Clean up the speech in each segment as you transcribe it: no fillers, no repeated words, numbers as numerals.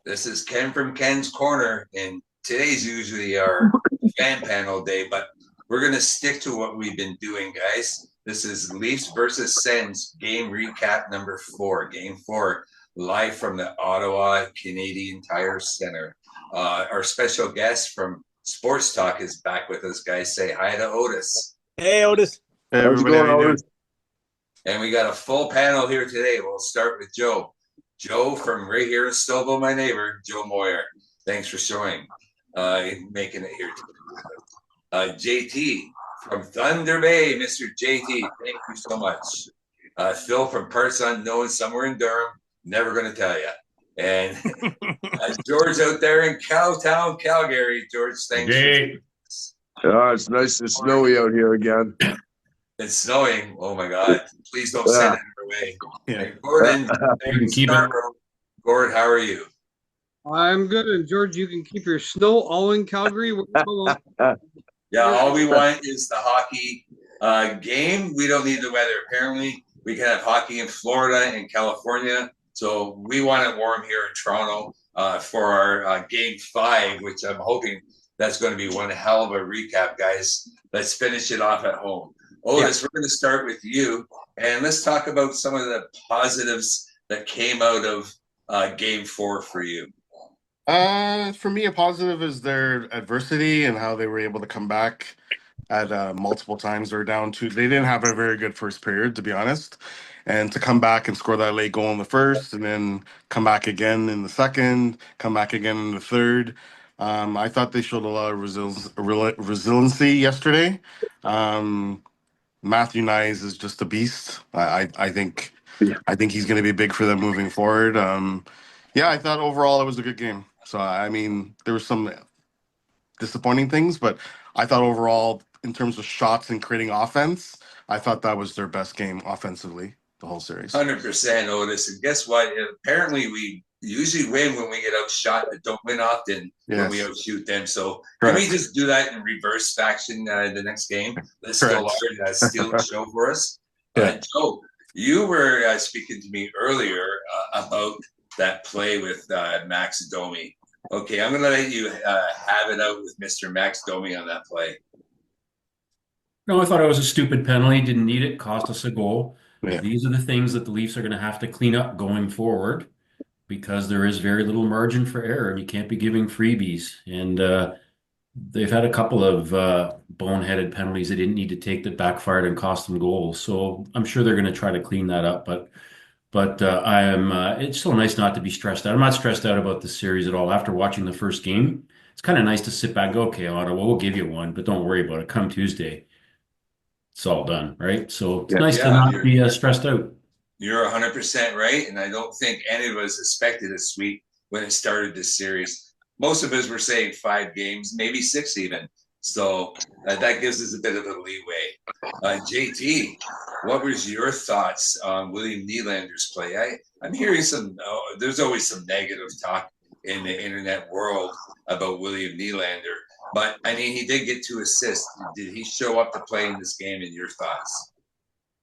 This is Ken from Ken's Corner, and today's usually our fan panel day, but we're going to stick to what we've been doing, guys. This is Leafs versus Sens game recap number 4, game 4, live from the Ottawa Canadian Tire Center. Our special guest from Sports Talk is back with us, guys. Say hi to Otis. Hey, Otis. Hey How's it everybody, how going, you doing? Otis? And we got a full panel here today. We'll start with Joe. Joe from right here in Stouffville, my neighbor, Joe Moyer. Thanks for showing, making it here. JT from Thunder Bay, Mr. JT. Thank you so much. Phil from Parts Unknown, somewhere in Durham. Never going to tell you. And George out there in Cowtown, Calgary. George, thanks. Jay. It's nice and snowy out here again. It's snowing. Oh my God! Please don't send it our way. Yeah. Hey, Gordon, You can keep it. Gord, how are you? I'm good, and George, you can keep your snow all in Calgary. Yeah, all we want is the hockey game. We don't need the weather. Apparently, we can have hockey in Florida and California. So we want it warm here in Toronto for our game 5, which I'm hoping that's going to be one hell of a recap, guys. Let's finish it off at home. Otis, we're going to start with you, and let's talk about some of the positives that came out of game 4 for you. For me, a positive is their adversity and how they were able to come back at multiple times. They didn't have a very good first period, to be honest. And to come back and score that late goal in the first, and then come back again in the second, come back again in the third. I thought they showed a lot of resiliency yesterday. Matthew Nyes is just a beast. I think he's going to be big for them moving forward. I thought overall it was a good game. So I mean, there were some disappointing things, but I thought overall, in terms of shots and creating offense, I thought that was their best game offensively the whole series. 100%, Otis. And guess what? Apparently, we usually win when we get outshot, but don't win often when we outshoot them. So can we just do that in reverse faction the next game? Let's go hard, steal the show for us. Joe, you were speaking to me earlier about that play with Max Domi. Okay, I'm going to let you have it out with Mr. Max Domi on that play. No, I thought it was a stupid penalty. Didn't need it. Cost us a goal. Yeah. These are the things that the Leafs are going to have to clean up going forward because there is very little margin for error, and you can't be giving freebies. And they've had a couple of boneheaded penalties they didn't need to take that backfired and cost them goals. So I'm sure they're going to try to clean that up. But I am. It's so nice not to be stressed out. I'm not stressed out about this series at all. After watching the first game, it's kind of nice to sit back and go, okay, Ottawa, we'll give you one, but don't worry about it. Come Tuesday, it's all done, right? So it's nice to not be stressed out. You're 100% right, and I don't think any of us expected a sweep when it started this series. Most of us were saying 5 games, maybe 6 even. So that gives us a bit of a leeway. JT, what was your thoughts on William Nylander's play? I'm hearing there's always some negative talk in the internet world about William Nylander. But, I mean, he did get 2 assists. Did he show up to play in this game, in your thoughts?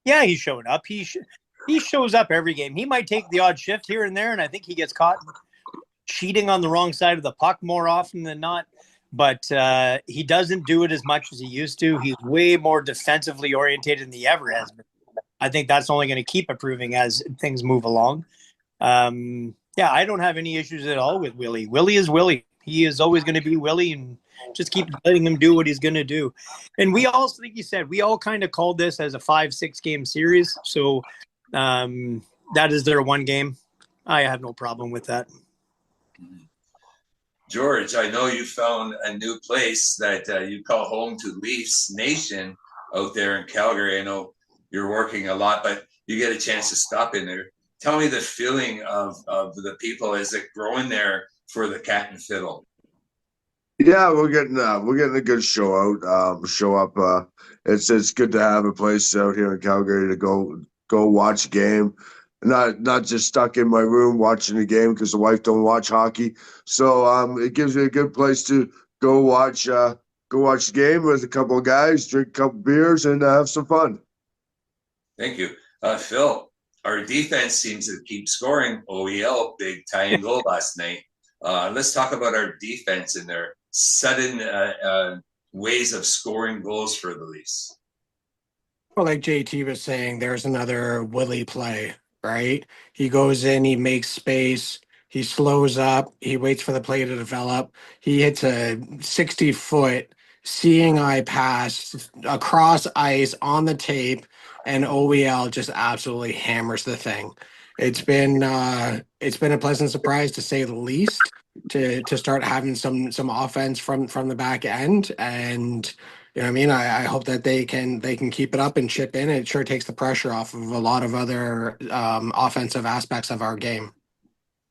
Yeah, he's showing up. He shows up every game. He might take the odd shift here and there, and I think he gets caught cheating on the wrong side of the puck more often than not. But he doesn't do it as much as he used to. He's way more defensively oriented than he ever has been. I think that's only going to keep improving as things move along. I don't have any issues at all with Willie. Willie is Willie. He is always going to be Willie, and just keep letting him do what he's going to do. And we also, like you said, we all kind of called this as a 5-6 game series. So that is their one game. I have no problem with that. George, I know you found a new place that you call home to Leafs Nation out there in Calgary. I know you're working a lot, but you get a chance to stop in there. Tell me the feeling of the people as it growing there for the Cat and Fiddle. Yeah, we're getting a good show out. It's good to have a place out here in Calgary to go watch a game. Not just stuck in my room watching the game because the wife don't watch hockey. So it gives me a good place to go watch the game with a couple of guys, drink a couple beers, and have some fun. Thank you. Phil, our defense seems to keep scoring. OEL, big tying goal last night. Let's talk about our defense and their sudden ways of scoring goals for the Leafs. Well, like JT was saying, there's another Willie play, right? He goes in, he makes space, he slows up, he waits for the play to develop. He hits a 60-foot seeing eye pass across ice on the tape, and OEL just absolutely hammers the thing. It's been a pleasant surprise to say the least to start having some offense from the back end. And you know what I mean? I hope that they can keep it up and chip in. It sure takes the pressure off of a lot of other offensive aspects of our game.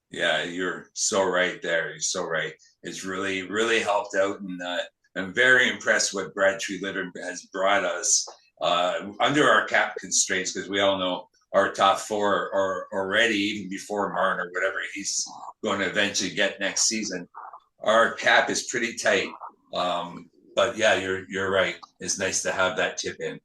Yeah, you're so right there. You're so right. It's really, really helped out, and I'm very impressed what Brad Tree-Litter has brought us under our cap constraints, because we all know our top four are already, even before Martin or whatever he's going to eventually get next season. Our cap is pretty tight. But yeah, you're right. It's nice to have that chip in.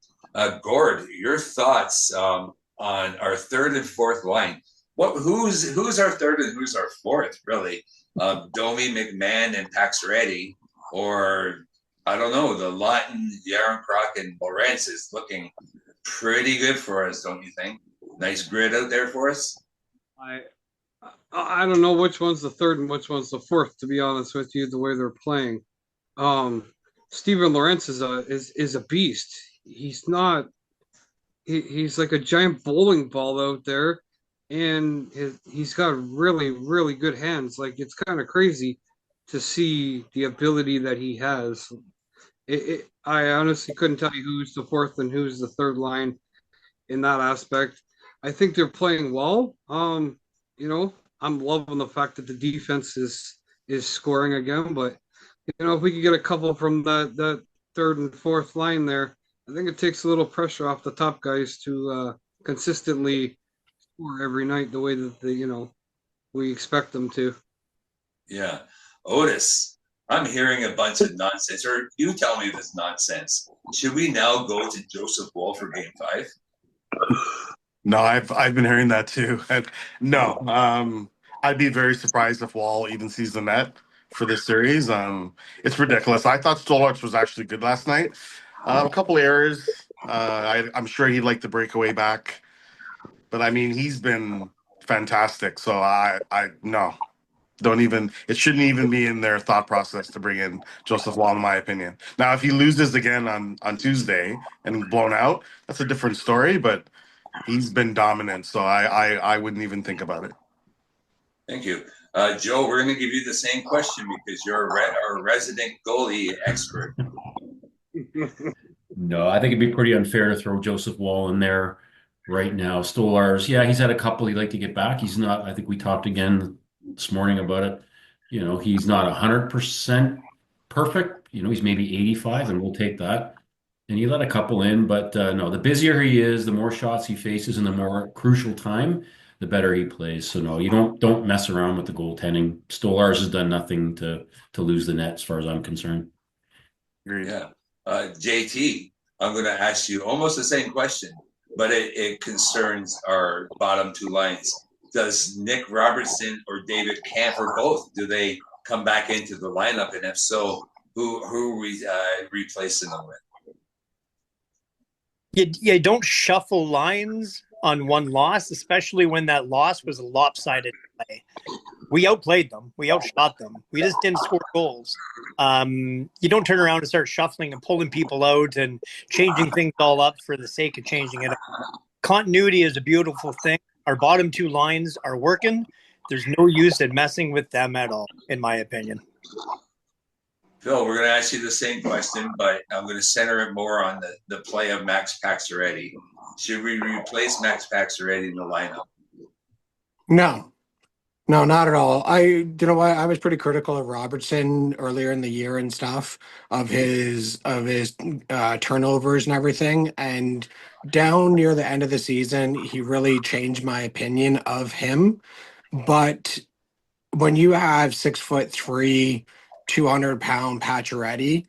Gord, your thoughts on our third and fourth line? Who's our third and who's our fourth? Really, Domi, McMahon, and Paxretti, or I don't know. The Lawton, Yarncroc, and Lawrence is looking pretty good for us, don't you think? Nice grid out there for us. I don't know which one's the third and which one's the fourth, to be honest with you, the way they're playing. Steven Lawrence is a beast. He's not. He's like a giant bowling ball out there, and he's got really, really good hands. Like, it's kind of crazy to see the ability that he has. I honestly couldn't tell you who's the fourth and who's the third line in that aspect. I think they're playing well. I'm loving the fact that the defense is scoring again, but if we could get a couple from that third and fourth line there, I think it takes a little pressure off the top guys to consistently score every night the way that we expect them to. Yeah, Otis, I'm hearing a bunch of nonsense, or you tell me this nonsense. Should we now go to Joseph Woll for Game 5? No, I've been hearing that too. And no, I'd be very surprised if Wall even sees the net for this series. It's ridiculous. I thought Stolarz was actually good last night. A couple errors. I'm sure he'd like the breakaway back, but I mean he's been fantastic. So I no, don't even. It shouldn't even be in their thought process to bring in Joseph Wall, in my opinion. Now, if he loses again on Tuesday and blown out, that's a different story. But he's been dominant, so I wouldn't even think about it. Thank you. Joe, we're going to give you the same question because you're our resident goalie expert. No, I think it'd be pretty unfair to throw Joseph Woll in there right now. Stolarz, yeah, he's had a couple he'd like to get back. He's not, I think we talked again this morning about it. He's not 100% perfect. He's maybe 85, and we'll take that. And he let a couple in, but no, the busier he is, the more shots he faces, and the more crucial time, the better he plays. So no, you don't mess around with the goaltending. Stolarz has done nothing to lose the net, as far as I'm concerned. Agreed. Yeah. JT, I'm going to ask you almost the same question, but it concerns our bottom two lines. Does Nick Robertson or David Kampf, or both, do they come back into the lineup? And if so, who are we replacing them with? You don't shuffle lines on one loss, especially when that loss was a lopsided play. We outplayed them. We outshot them. We just didn't score goals. You don't turn around and start shuffling and pulling people out and changing things all up for the sake of changing it up. Continuity is a beautiful thing. Our bottom two lines are working. There's no use in messing with them at all, in my opinion. Phil, we're going to ask you the same question, but I'm going to center it more on the play of Max Pacioretty. Should we replace Max Pacioretty in the lineup? No, not at all. I was pretty critical of Robertson earlier in the year and stuff, of his turnovers and everything. And down near the end of the season, he really changed my opinion of him. But when you have 6'3", 200-pound Pacioretty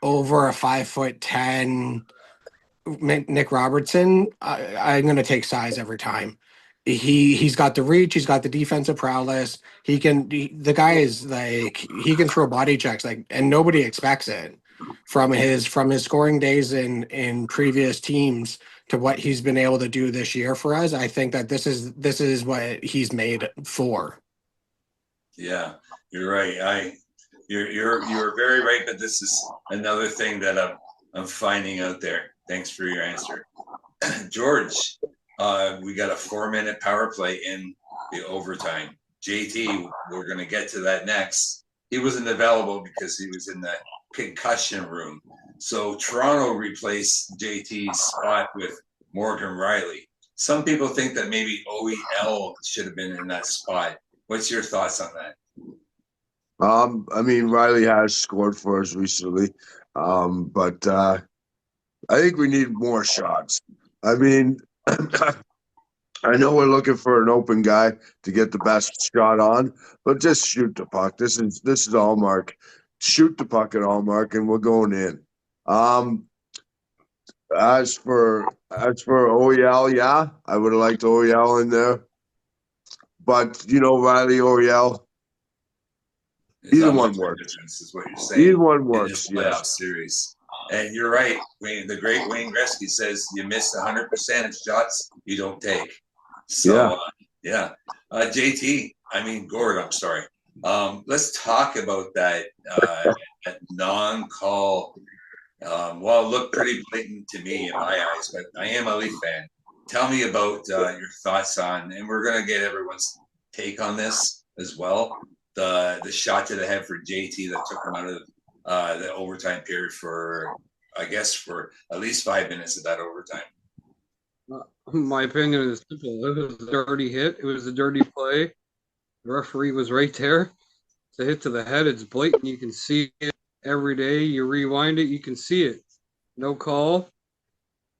over a 5'10" Nick Robertson, I'm going to take size every time. he's got the reach, he's got the defensive prowess. The guy is like he can throw body checks like, and nobody expects it from his scoring days in previous teams to what he's been able to do this year for us. I think that this is what he's made for. Yeah, you're right. You're very right, but this is another thing that I'm finding out there. Thanks for your answer, George. We got a 4-minute power play in the overtime. JT, we're going to get to that next. He wasn't available because he was in the concussion room. So Toronto replaced JT's spot with Morgan Riley. Some people think that maybe OEL should have been in that spot. What's your thoughts on that? I mean, Riley has scored for us recently, but I think we need more shots. I mean, I know we're looking for an open guy to get the best shot on, but just shoot the puck. This is Allmark. Shoot the puck at Allmark, and we're going in. As for OEL, yeah, I would have liked OEL in there, but Riley, OEL. Either one works. Is what you're saying. Either one works. In this playoff Yes. series. And you're right, Wayne. The great Wayne Gretzky says you miss 100% of shots you don't take. So, JT, Gord, I'm sorry. Let's talk about that non-call. Well, it looked pretty blatant to me in my eyes, but I am a Leaf fan. Tell me about your thoughts on, and we're going to get everyone's take on this as well. The shot to the head for JT that took him out of the overtime period for at least 5 minutes of that overtime. My opinion is simple. It was a dirty hit. It was a dirty play. The referee was right there. It's a hit to the head. It's blatant. You can see it every day. You rewind it, you can see it. No call.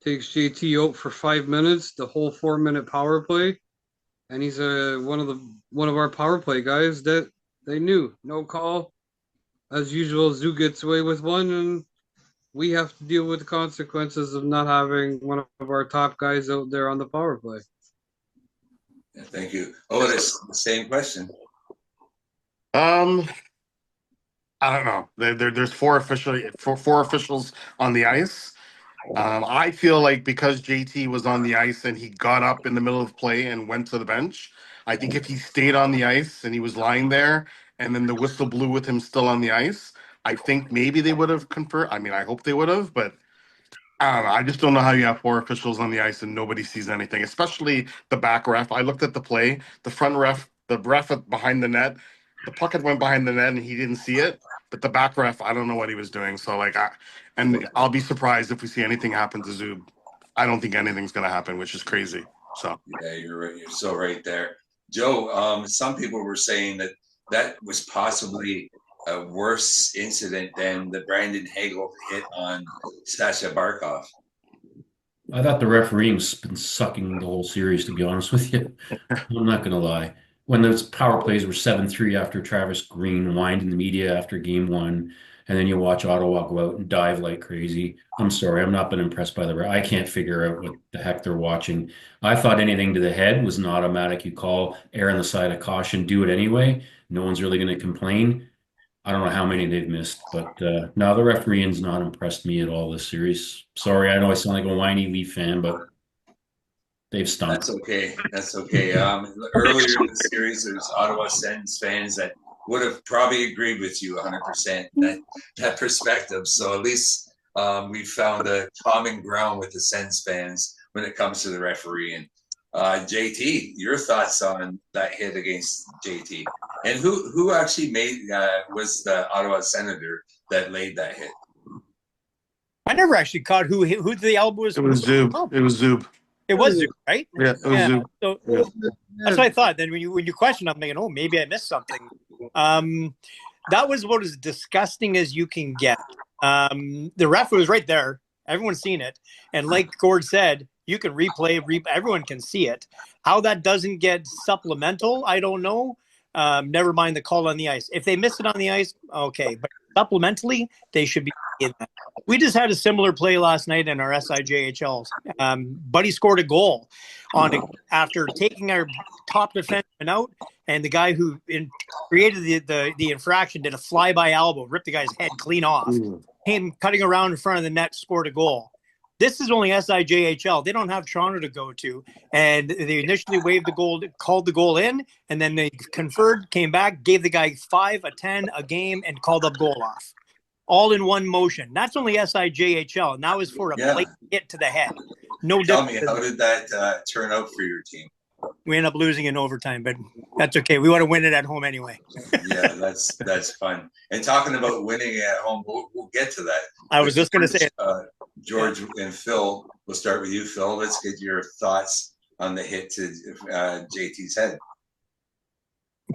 Takes JT out for 5 minutes, the whole 4-minute power play. And he's one of our power play guys that they knew. No call. As usual, Zoo gets away with one, and we have to deal with the consequences of not having one of our top guys out there on the power play. Yeah, thank you. Otis, the same question. I don't know. There's four officials on the ice. I feel like because JT was on the ice and he got up in the middle of play and went to the bench, I think if he stayed on the ice and he was lying there and then the whistle blew with him still on the ice, I think maybe they would have conferred. I mean, I hope they would have, but I don't know. I just don't know how you have four officials on the ice and nobody sees anything, especially the back ref. I looked at the play, the front ref, the ref behind the net, the puck had went behind the net and he didn't see it. But the back ref, I don't know what he was doing. So I'll be surprised if we see anything happen to Zub. I don't think anything's going to happen, which is crazy. So yeah, you're right. You're so right there, Joe. Some people were saying that was possibly a worse incident than the Brandon Hagel hit on Sasha Barkov. I thought the refereeing's been sucking the whole series, to be honest with you. I'm not going to lie. When those power plays were 7-3 after Travis Green whined in the media after game one, and then you watch Ottawa go out and dive like crazy. I'm sorry, I'm not been impressed by I can't figure out what the heck they're watching. I thought anything to the head was an automatic. You call, err on the side of caution, do it anyway. No one's really going to complain. I don't know how many they've missed, but no, the refereeing's not impressed me at all this series. Sorry, I know I sound like a whiny Leaf fan, but they've stunk. That's okay. That's okay. Earlier in the series, there's Ottawa Sens fans that would have probably agreed with you 100% that perspective. So at least we found a common ground with the Sens fans when it comes to the refereeing. JT, your thoughts on that hit against JT, and who actually was the Ottawa Senator that laid that hit? I never actually caught who the elbow was. it was Zub. It was Zub. It was Zub, right? Yeah, it was Zub. So Yeah. that's what I thought. Then when you question, I'm thinking, oh, maybe I missed something. That was about as disgusting as you can get. The ref was right there. Everyone's seen it, and like Gord said, you can replay. Everyone can see it. How that doesn't get supplemental, I don't know. Never mind the call on the ice. If they miss it on the ice, okay. But supplementally, they should be in that. We just had a similar play last night in our SIJHLs. Buddy scored a goal after taking our top defenseman out, and the guy who created the infraction did a flyby elbow, ripped the guy's head clean off. Him cutting around in front of the net, scored a goal. This is only SIJHL. They don't have Toronto to go to. And they initially waved the goal, called the goal in, and then they conferred, came back, gave the guy 5, a 10, a game, and called up goal off. All in one motion. That's only SIJHL, and that was for a blatant hit to the head. No Tell difference. me, how did that turn out for your team? We end up losing in overtime, but that's okay. We want to win it at home anyway. Yeah, that's fun. And talking about winning at home, we'll get to that. I was just going to say, George and Phil, we'll start with you, Phil. Let's get your thoughts on the hit to JT's head.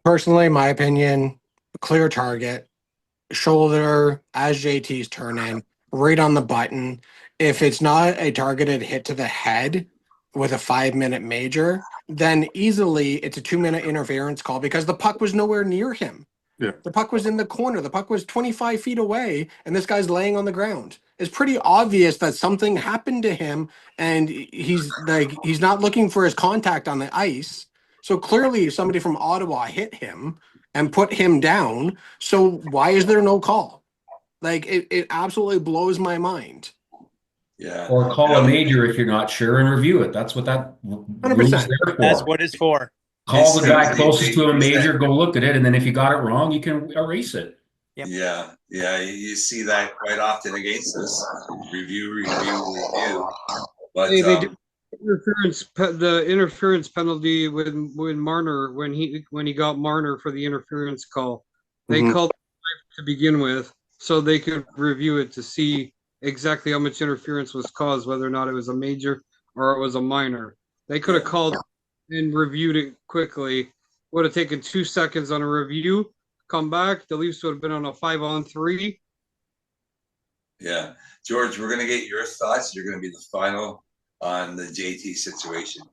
Personally, my opinion, clear target, shoulder as JT's turning, right on the button. If it's not a targeted hit to the head with a 5-minute major, then easily it's a 2-minute interference call because the puck was nowhere near him. Yeah. The puck was in the corner. The puck was 25 feet away, and this guy's laying on the ground. It's pretty obvious that something happened to him, and he's not looking for his contact on the ice. So clearly somebody from Ottawa hit him and put him down. So why is there no call? Like, it absolutely blows my mind. Yeah. Or call a major if you're not sure and review it. That's what that 100%. rule's there for. that's what it's for. Call the guy closest to a major, go look at it, and then if you got it wrong, you can erase it. Yep. Yeah. You see that quite often against us. Review. But Hey, they did the interference penalty when Marner when he got Marner for the interference call. They called to begin with, so they could review it to see exactly how much interference was caused, whether or not it was a major or it was a minor. They could have called and reviewed it quickly. Would have taken 2 seconds on a review. Come back, the Leafs would have been on a 5-on-3. Yeah, George, we're going to get your thoughts. You're going to be the final on the JT situation.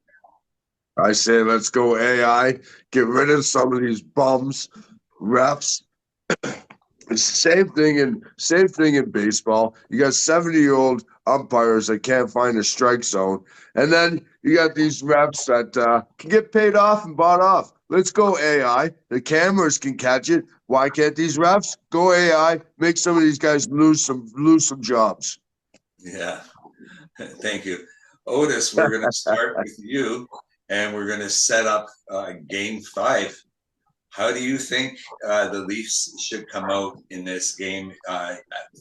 I say let's go AI. Get rid of some of these bums, refs. It's the same thing in baseball. You got 70-year-old umpires that can't find a strike zone, and then you got these refs that can get paid off and bought off. Let's go AI. The cameras can catch it. Why can't these refs go AI? Make some of these guys lose some jobs. Yeah, thank you, Otis. We're going to start with you, and we're going to set up Game 5. How do you think the Leafs should come out in this game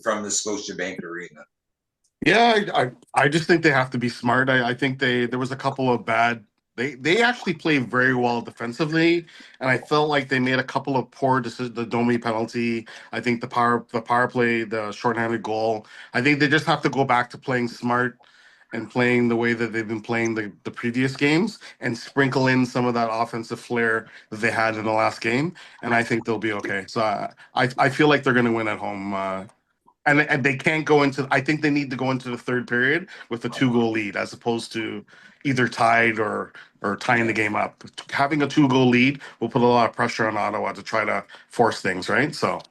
from the Scotiabank Arena? Yeah, I just think they have to be smart. I think there was a couple of bad. They actually played very well defensively, and I felt like they made a couple of poor decisions. The Domi penalty, I think the power play, the shorthanded goal. I think they just have to go back to playing smart and playing the way that they've been playing the previous games and sprinkle in some of that offensive flair that they had in the last game, and I think they'll be okay. So I feel like they're going to win at home. And they can't go into. I think they need to go into the third period with a 2-goal lead, as opposed to either tied or tying the game up. Having a 2-goal lead will put a lot of pressure on Ottawa to try to force things, right? So,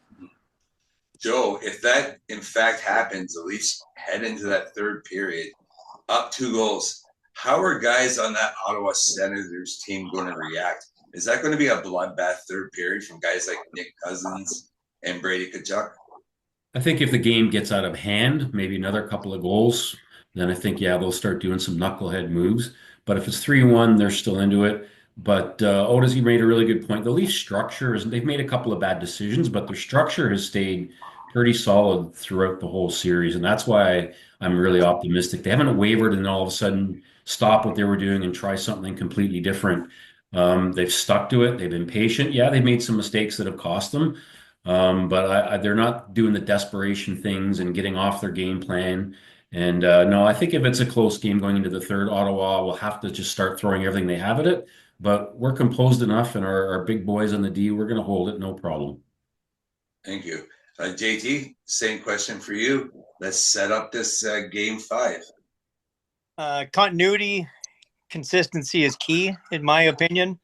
Joe, if that in fact happens, the Leafs head into that third period up 2 goals. How are guys on that Ottawa Senators team going to react? Is that going to be a bloodbath third period from guys like Nick Cousins and Brady Tkachuk? I think if the game gets out of hand, maybe another couple of goals, then I think, they'll start doing some knucklehead moves. But if it's 3-1, they're still into it. But Otis, you made a really good point. The Leafs structure they've made a couple of bad decisions, but their structure has stayed pretty solid throughout the whole series. And that's why I'm really optimistic. They haven't wavered and all of a sudden stop what they were doing and try something completely different. They've stuck to it. They've been patient. Yeah, they've made some mistakes that have cost them. But they're not doing the desperation things and getting off their game plan. And no, I think if it's a close game going into the third, Ottawa will have to just start throwing everything they have at it. But we're composed enough, and our big boys on the D, we're going to hold it, no problem. Thank you. JT, same question for you. Let's set up this Game 5. Continuity, consistency is key, in my opinion.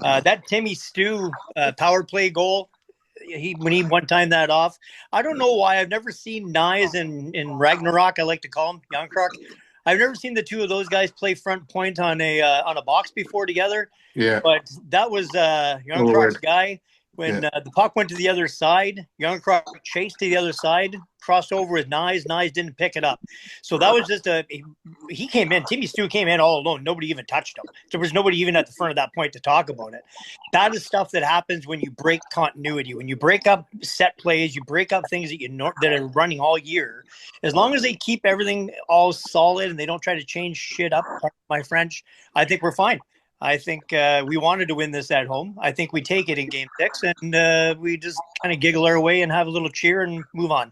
That Timmy Stu power play goal, when he one time that off. I don't know why. I've never seen Nyes in Ragnarok. I like to call him Youngkrok. I've never seen the two of those guys play front point on a box before together. Yeah. But that was Youngkrok's guy. When the puck went to the other side, Youngkrok chased to the other side, crossed over with Nyes. Nyes didn't pick it up. So that was just he came in. Timmy Stu came in all alone. Nobody even touched him. There was nobody even at the front of that point to talk about it. That is stuff that happens when you break continuity. When you break up set plays, you break up things that that are running all year. As long as they keep everything all solid and they don't try to change shit up, my French, I think we're fine. I think we wanted to win this at home. I think we take it in Game 6, and we just kind of giggle our way and have a little cheer and move on.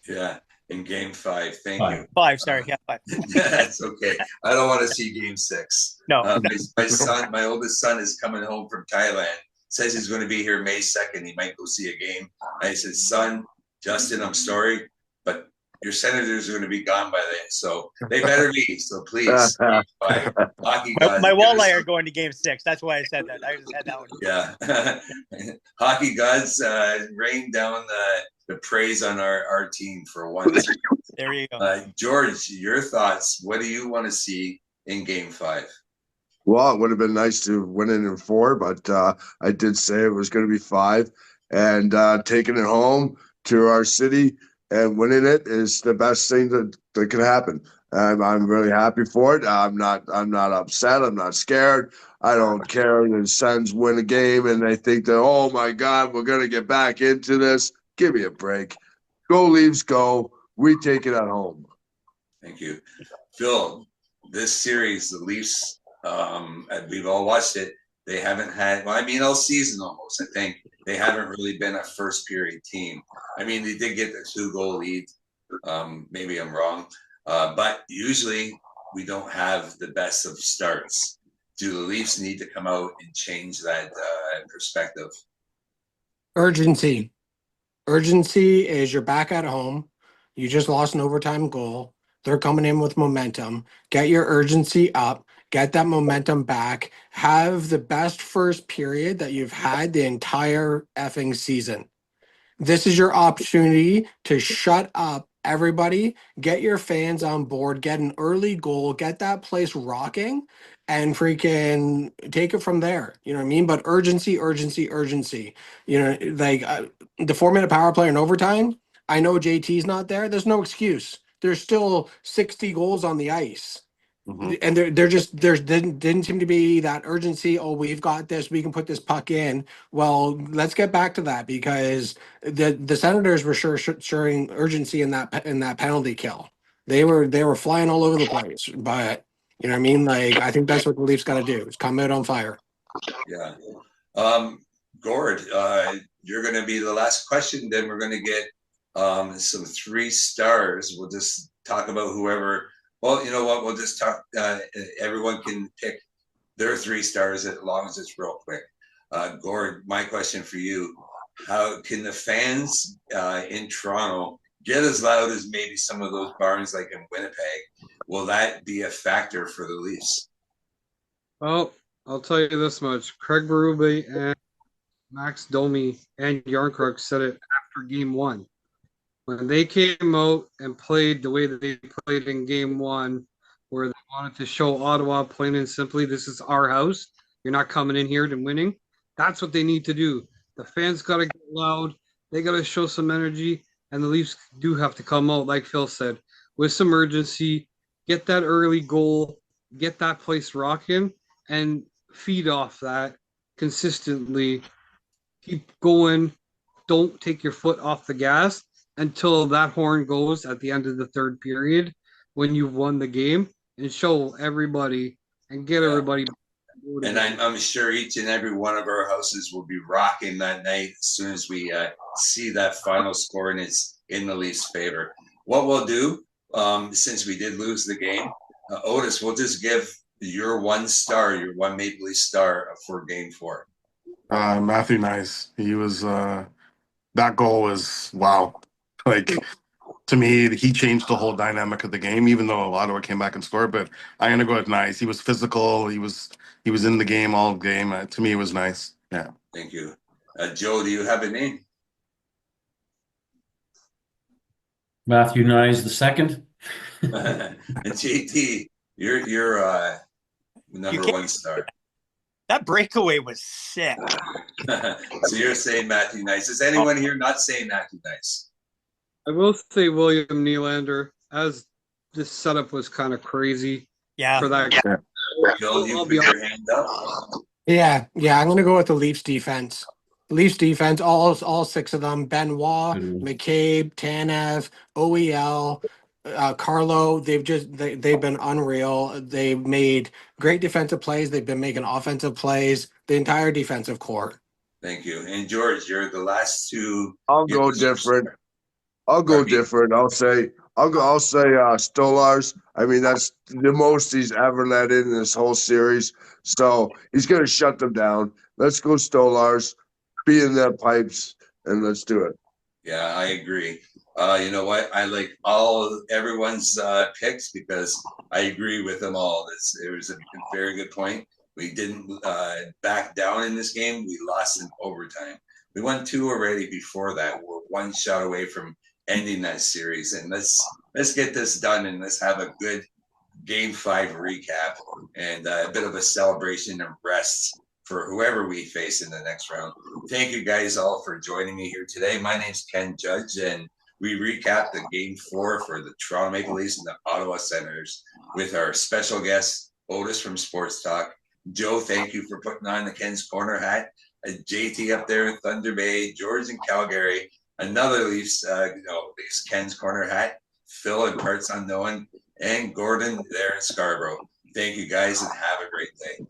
Yeah, in Game 5. Thank you. 5, sorry. Yeah, 5. That's okay. I don't want to see Game 6. No. My son, my oldest son, is coming home from Thailand. Says he's going to be here May 2nd. He might go see a game. I said, son, Justin, I'm sorry, but your Senators are going to be gone by then, so they better be. So please, hockey gods. My walleye are going to Game 6. That's why I said that. I just had that one. Yeah, hockey gods, rain down the praise on our team for once. There you go, George. Your thoughts? What do you want to see in Game 5? Well, it would have been nice to win it in 4, but I did say it was going to be 5, and taking it home to our city and winning it is the best thing that can happen. I'm really happy for it. I'm not upset. I'm not scared. I don't care if the Sens win a game and they think that, oh my God, we're gonna get back into this. Give me a break. Go Leafs, go. We take it at home. Thank you, Phil. This series, the Leafs, we've all watched it. They haven't had, well, I mean, all season almost, I think. They haven't really been a first period team. I mean, they did get the 2-goal lead. Maybe I'm wrong. But usually we don't have the best of starts. Do the Leafs need to come out and change that perspective? Urgency. Urgency is you're back at home. You just lost an overtime goal. They're coming in with momentum. Get your urgency up. Get that momentum back. Have the best first period that you've had the entire effing season. This is your opportunity to shut up everybody, get your fans on board, get an early goal, get that place rocking, and freaking take it from there. You know what I mean? But urgency, urgency, urgency. You know, like the 4-minute power play in overtime, I know JT's not there. There's no excuse. There's still 60 goals on the ice. Mhm. And there didn't seem to be that urgency. Oh, we've got this. We can put this puck in. Well, let's get back to that because the Senators were showing urgency in that penalty kill. They were flying all over the place. But you know what I mean? Like I think that's what the Leafs got to do is come out on fire. Yeah. Gord, you're going to be the last question. Then we're going to get some 3 stars. We'll just talk about whoever. Well, you know what? We'll just talk. Everyone can pick their 3 stars as long as it's real quick. Gord, my question for you: how can the fans in Toronto get as loud as maybe some of those barns like in Winnipeg? Will that be a factor for the Leafs? Well, I'll tell you this much: Craig Berube and Max Domi and Yarncrux said it after Game 1. When they came out and played the way that they played in Game 1, where they wanted to show Ottawa plain and simply, this is our house. You're not coming in here to winning. That's what they need to do. The fans got to get loud. They got to show some energy. And the Leafs do have to come out, like Phil said, with some urgency, get that early goal, get that place rocking, and feed off that consistently. Keep going. Don't take your foot off the gas until that horn goes at the end of the 3rd period when you've won the game, and show everybody and get everybody. And I'm sure each and every one of our houses will be rocking that night as soon as we see that final score and it's in the Leafs' favor. What we'll do, since we did lose the game, Otis, we'll just give your 1 star, your 1 Maple Leaf star for Game 4. Matthew Nyes. He was that goal was wow. Like to me, he changed the whole dynamic of the game, even though Ottawa came back and scored. But I'm gonna go with Nyes. He was physical. He was in the game all game. To me, it was nice. Yeah. Thank you. Joe, do you have a name? Matthew Nyes the second. And JT, you're number can't- one star. That breakaway was sick. So you're saying Matthew Nice. Is anyone here not saying Matthew Nice? I will say William Nylander, as this setup was kind of crazy Yeah. for that. Joel, you I'll put be your hand up. Yeah, I'm gonna go with the Leafs defense. Leafs defense, all six of them: Benoit, Mhm. McCabe, Tanev, OEL, Carlo. They've been unreal. They've made great defensive plays. They've been making offensive plays. The entire defensive core. Thank you. And George, you're the last two. I'll go different. I'll go Pardon me? different. I'll say Stolarz. I mean, that's the most he's ever let in this whole series. So he's gonna shut them down. Let's go Stolarz. Be in their pipes and let's do it. Yeah, I agree. You know what? I like everyone's picks because I agree with them all. It was a very good point. We didn't back down in this game. We lost in overtime. We won 2 already before that. We're 1 shot away from ending that series. And let's get this done and let's have a good Game 5 recap and a bit of a celebration and rest for whoever we face in the next round. Thank you guys all for joining me here today. My name's Ken Judge, and we recap the Game 4 for the Toronto Maple Leafs and the Ottawa Senators with our special guest, Otis from Sports Talk. Joe, thank you for putting on the Ken's Corner hat. JT up there in Thunder Bay, George in Calgary, another Leafs, Ken's Corner hat, Phil in Parts Unknown, and Gordon there in Scarborough. Thank you guys and have a great day.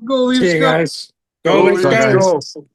Go Leafs, See you go. guys. Go, Let's Leafs, go. go.